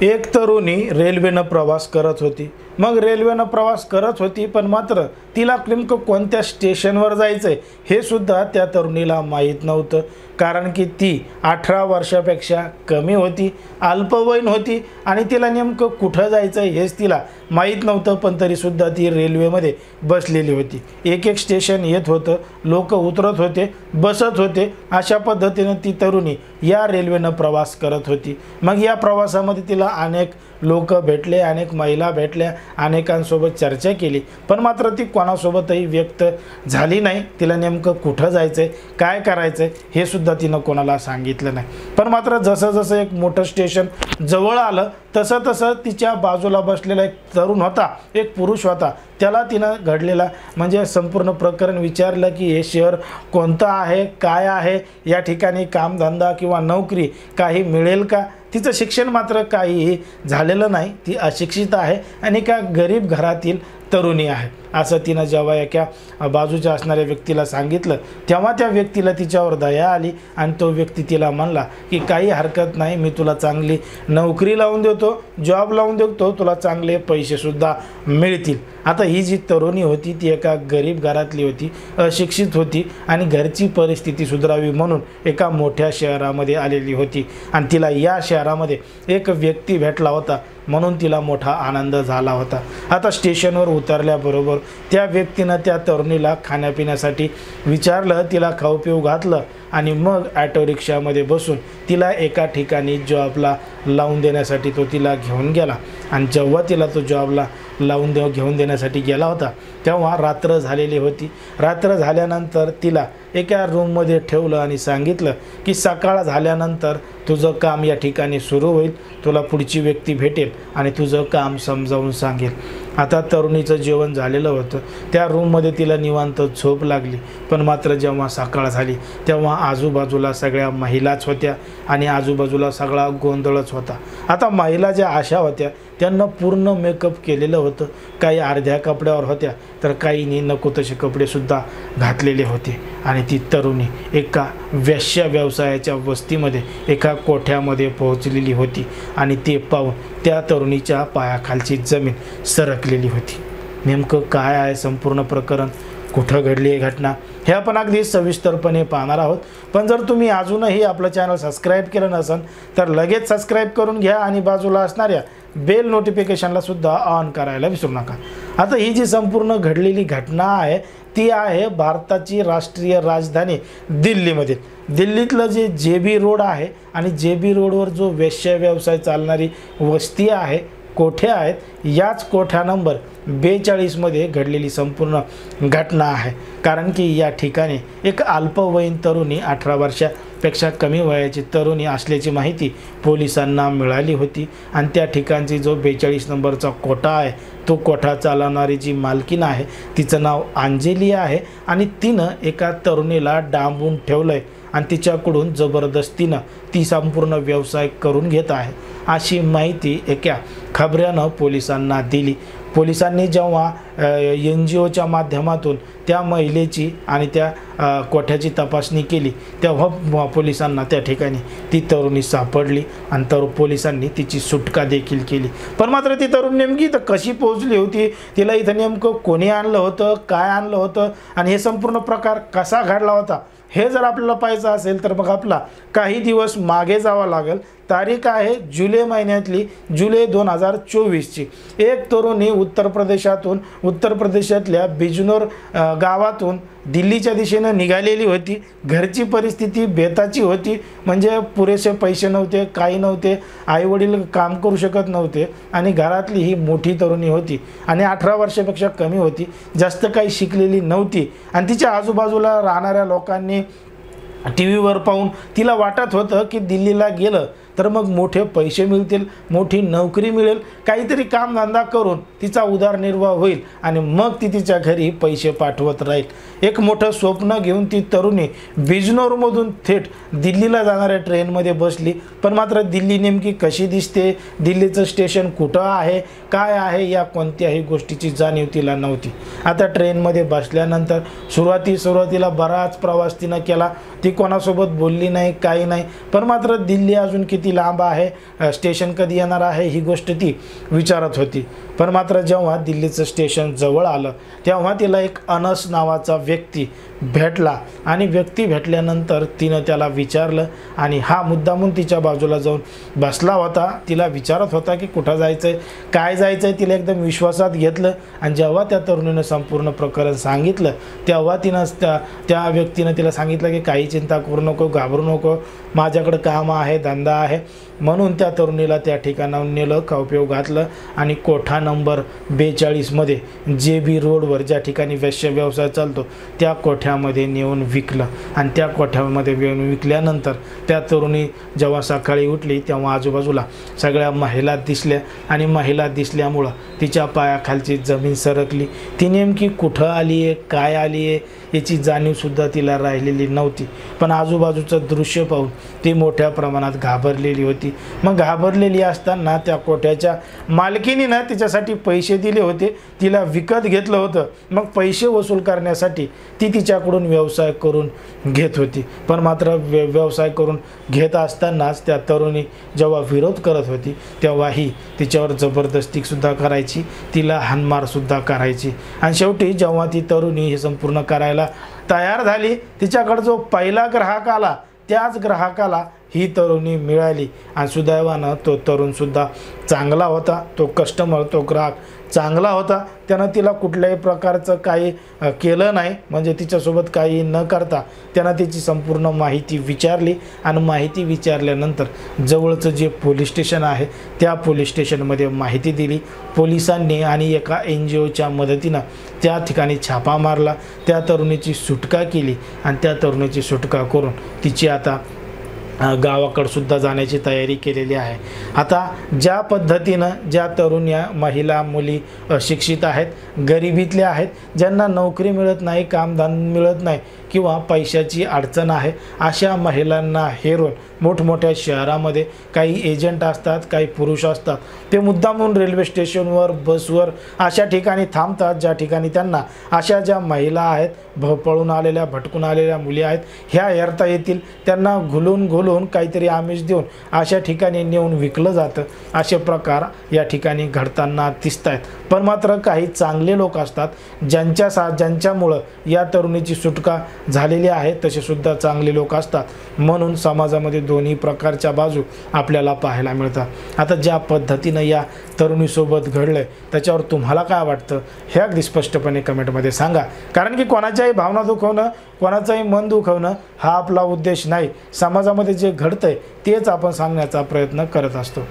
एक तरुणी रेल्वेनं प्रवास करत होती। मग रेल्वेनं प्रवास करत होती, पण मात्र तिला नेमकं कोणत्या स्टेशनवर जायचंय हे सुद्धा त्या तरुणीला माहीत नव्हतं। कारण की ती 18 वर्षापेक्षा कमी होती, अल्पवयीन होती आणि तिला नेमकं कुठं जायचंय हेच तिला माहीत नव्हतं। पण तरीसुद्धा ती रेल्वेमध्ये बसलेली होती। एक एक स्टेशन येत होतं, लोक उतरत होते, बसत होते। अशा पद्धतीने ती तरुणी या रेल्वेनं प्रवास करत होती। मग या प्रवासामध्ये तिला अनेक लोक भेटले, अनेक महिला भेटल्या, अनेकांसोबत चर्चा केली, पण मात्र ती कोणासोबतही व्यक्त झाली नाही। तिला नेमकं कुठं जायचंय, काय करायचंय हे सुद्धा तिनं कोणाला सांगितलं नाही। पण मात्र जसं जसं एक मोठं स्टेशन जवळ आलं तसं तसं तिच्या बाजूला बसलेला एक तरुण होता, एक पुरुष होता, त्याला तिनं घडलेला म्हणजे संपूर्ण प्रकरण विचारलं की हे शहर कोणतं आहे, काय आहे, या ठिकाणी कामधंदा किंवा नोकरी काही मिळेल का। तिचं शिक्षण मात्र काहीही झालेलं नाही, ती अशिक्षित आहे आणि एका गरीब घरातील तरुणी आहे असं तिनं जेव्हा एका बाजूच्या असणाऱ्या व्यक्तीला सांगितलं तेव्हा त्या व्यक्तीला तिच्यावर दया आली आणि तो व्यक्ती तिला म्हणला की काही हरकत नाही, मी तुला चांगली नोकरी लावून देतो, जॉब लावून देतो, तुला चांगले पैसेसुद्धा मिळतील। आता ही जी तरुणी होती ती एका गरीब घरातली होती, अशिक्षित होती आणि घरची परिस्थिती सुधारावी म्हणून एका मोठ्या शहरामध्ये आलेली होती आणि तिला या शहरामध्ये एक व्यक्ती भेटला होता म्हणून तिला मोठा आनंद झाला होता। आता स्टेशनवर उतरल्याबरोबर त्या व्यक्तीनं त्या तरुणीला खाण्यापिण्यासाठी विचारलं, तिला खाऊ पिऊ घातलं आणि मग ऑटो रिक्षामध्ये बसून तिला एका ठिकाणी जॉबला लावून देण्यासाठी तो तिला घेऊन गेला। आणि जेव्हा तिला तो जॉबला घेऊन देण्यासाठी गेला होता तेव्हा रात्र झालेली होती। रात्र झाल्यानंतर तिला एका रूममध्ये ठेवलं आणि सांगितलं की सकाळ झाल्यानंतर तुझं काम या ठिकाणी सुरू होईल, तुला पुढची व्यक्ती भेटेल आणि तुझं काम समजावून सांगेल। आता तरुणीचं जेवण झालेलं होतं, त्या रूममध्ये तिला निवांत झोप लागली। पण मात्र जेव्हा सकाळ झाली तेव्हा आजूबाजूला सगळ्या महिलाच होत्या आणि आजूबाजूला सगळा गोंधळच होता। आता महिला ज्या अशा होत्या त्यांना पूर्ण मेकअप केलेलं होतं, काही अर्ध्या कपड्यावर होत्या तर काहींनी नको तसे कपडेसुद्धा घातलेले होते। आणि ती तरुणी एका वेश्या व्यवसायाच्या वस्तीमध्ये एका कोठ्यामध्ये पोहोचलेली होती आणि ते पाहून त्या तरुणीच्या पायाखालची जमीन सरकलेली होती। नेमकं काय आहे संपूर्ण प्रकरण, कुठं घडली ही घटना हे आपण अगदी सविस्तरपणे पाहणार आहोत। पण जर तुम्ही अजूनही आपलं चॅनल सबस्क्राईब केलं नसेल तर लगेच सबस्क्राईब करून घ्या आणि बाजूला असणाऱ्या बेल नोटिफिकेशनला सुद्धा ऑन करायला विसरू नका। आता ही जी संपूर्ण घडलेली घटना आहे ती आहे भारताची राष्ट्रीय राजधानी दिल्लीमध्ये। दिल्लीतलं जे JB रोड आहे आणि JB रोडवर जो वेश्या व्यवसाय चालणारी वस्ती आहे, कोठे आहेत, याच कोठा नंबर 42 मध्ये घडलेली संपूर्ण घटना आहे। कारण की या ठिकाणी एक अल्पवयीन तरुणी 18 वर्षापेक्षा कमी वयाची तरुणी असल्याची माहिती पोलिसांना मिळाली होती आणि त्या ठिकाणची जो 42 नंबरचा कोठा आहे तो कोठा चालवणारी जी मालकीण आहे तिचं नाव अंजली आहे आणि तिनं एका तरुणीला डांबून ठेवलंय आणि तिच्याकडून जबरदस्तीनं ती संपूर्ण व्यवसाय करून घेत आहे अशी माहिती एका खबऱ्यानं पोलिसांना दिली। पोलिसांनी जेव्हा NGOच्या माध्यमातून त्या महिलेची आणि त्या कोठ्याची तपासणी केली तेव्हा पोलिसांना त्या ठिकाणी ती तरुणी सापडली आणि पोलिसांनी तिची सुटका देखील केली। पण मात्र ती तरुण नेमकी तर कशी पोहोचली होती, तिला इथं नेमकं कोणी आणलं होतं, काय आणलं होतं आणि हे संपूर्ण प्रकार कसा घडला होता हे जर आपल्याला पाहायचं असेल तर मग आपला काही दिवस मागे जावं लागेल। तारीख आहे जुलै महिन्यातली, जुलै 2024ची। एक तरुणी उत्तर प्रदेशातल्या बिजनोर गावातून दिल्लीच्या दिशेनं निघालेली होती। घरची परिस्थिती बेताची होती, म्हणजे पुरेसे पैसे नव्हते, काही नव्हते, आईवडील काम करू शकत नव्हते आणि घरातली ही मोठी तरुणी होती आणि 18 वर्षापेक्षा कमी होती, जास्त काही शिकलेली नव्हती आणि तिच्या आजूबाजूला राहणाऱ्या लोकांनी TV वर पाहून तिला वाटत होतं की दिल्लीला गेलं तर मग मोठे पैसे मिळतील, मोठी नोकरी मिळेल, काहीतरी कामधंदा करून तिचा उदरनिर्वाह होईल आणि मग ती तिच्या घरी पैसे पाठवत राहील। एक मोठं स्वप्न घेऊन ती तरुणी बिजनौरमधून थेट दिल्लीला जाणाऱ्या ट्रेनमध्ये बसली। पण मात्र दिल्ली नेमकी कशी दिसते, दिल्लीचं स्टेशन कुठं आहे, काय आहे, या कोणत्याही गोष्टीची जाणीव तिला नव्हती। आता ट्रेनमध्ये बसल्यानंतर सुरुवातीला बराच प्रवास तिनं केला, ती कोणासोबत बोलली नाही, काही नाही। पण मात्र दिल्ली अजून किती लांब आहे, स्टेशन कधी येणार आहे, ही गोष्ट ती विचारत होती। पण मात्र जेव्हा दिल्लीचं स्टेशन जवळ आलं तेव्हा तिला एक अनस नावाचा व्यक्ती भेटला आणि व्यक्ती भेटल्यानंतर तिनं त्याला विचारलं आणि हा मुद्दामून तिच्या बाजूला जाऊन बसला होता। तिला विचारत होता की कुठं जायचं आहे, काय जायचं आहे। तिला एकदम विश्वासात घेतलं आणि जेव्हा त्या तरुणीनं संपूर्ण प्रकरण सांगितलं तेव्हा तिनं त्या व्यक्तीनं तिला सांगितलं की काही चिंता करू नको, घाबरू नको, माझ्याकडे काम आहे, धंदा आहे। म्हणून त्या तरुणीला त्या ठिकाणावर नेलं, खाऊपिऊ घातलं आणि कोठा नंबर 42 मध्ये JB रोडवर ज्या ठिकाणी वेश्या व्यवसाय चालतो त्या कोठ्यामध्ये नेऊन विकलं। आणि त्या कोठ्यामध्ये विकल्यानंतर त्या तरुणी जेव्हा सकाळी उठली तेव्हा आजूबाजूला सगळ्या महिला दिसल्या आणि महिला दिसल्यामुळं तिच्या पायाखालची जमीन सरकली। ती नेमकी कुठं आली आहे, काय आली आहे याची जाणीवसुद्धा तिला राहिलेली नव्हती। पण आजूबाजूचं दृश्य पाहून ती मोठ्या प्रमाणात घाबरलेली होती। मग घाबरलेली असताना त्या कोठ्याच्या मालकीनीनं तिच्यासाठी पैसे दिले होते, तिला विकत घेतलं होतं। मग पैसे वसूल करण्यासाठी ती तिच्याकडून व्यवसाय करून घेत होती। पण मात्र व्यवसाय करून घेत असतानाच त्या तरुणी जेव्हा विरोध करत होती तेव्हाही तिच्यावर जबरदस्तीसुद्धा करायची, तिला हाणमारसुद्धा करायची। आणि शेवटी जेव्हा ती तरुणी हे संपूर्ण करायला तयार झाली, तिच्याकडे जो पहिला ग्राहक आला त्याच ग्राहकाला ही तरुणी मिळाली। आणि सुदैवानं तो तरुणसुद्धा चांगला होता, तो कस्टमर, तो ग्राहक चांगला होता। त्यानं तिला कुठल्याही प्रकारचं काही केलं नाही, म्हणजे तिच्यासोबत काही न करता त्यानं तिची संपूर्ण माहिती विचारली आणि माहिती विचारल्यानंतर जवळचं जे पोलीस स्टेशन आहे त्या पोलीस स्टेशनमध्ये माहिती दिली पोलिसांनी आणि एका NGOच्या मदतीनं त्या ठिकाणी छापा मारला, त्या तरुणीची सुटका केली आणि त्या तरुणीची सुटका करून तिची आता गावाकडसुद्धा जाण्याची तयारी केलेली आहे। आता ज्या पद्धतीनं ज्या तरुण्या महिला मुली अशिक्षित आहेत, गरिबीतल्या आहेत, ज्यांना नोकरी मिळत नाही, कामधंदा मिळत नाही किंवा पैशाची अडचण आहे, अशा महिलांना हेरून मोठमोठ्या शहरामध्ये काही एजंट असतात, काही पुरुष असतात, ते मुद्दामून रेल्वे स्टेशनवर, बसवर अशा ठिकाणी थांबतात ज्या ठिकाणी त्यांना अशा ज्या महिला आहेत, पळून आलेल्या, भटकून आलेल्या मुली आहेत, ह्या हेरता येतील। त्यांना घुलून काहीतरी आमिष देऊन अशा ठिकाणी नेऊन विकलं जातं। असे प्रकार या ठिकाणी घडताना दिसत आहेत। पण मात्र काही चांगले लोक असतात ज्यांच्यामुळं या तरुणीची सुटका झालेली आहे, तसे सुद्धा चांगले लोक असतात। म्हणून समाजामध्ये दोन्ही प्रकारच्या बाजू आपल्याला पाहायला मिळतात। आता ज्या पद्धतीनं या तरुणीसोबत घडलंय त्याच्यावर तुम्हाला काय वाटतं हे अगदी स्पष्टपणे कमेंटमध्ये सांगा। कारण की कोणाच्याही भावना दुखवणं, कोणाचंही मन दुखवणं हा आपला उद्देश नाही। समाजामध्ये जे घडतंय तेच आपण सांगण्याचा प्रयत्न करत असतो।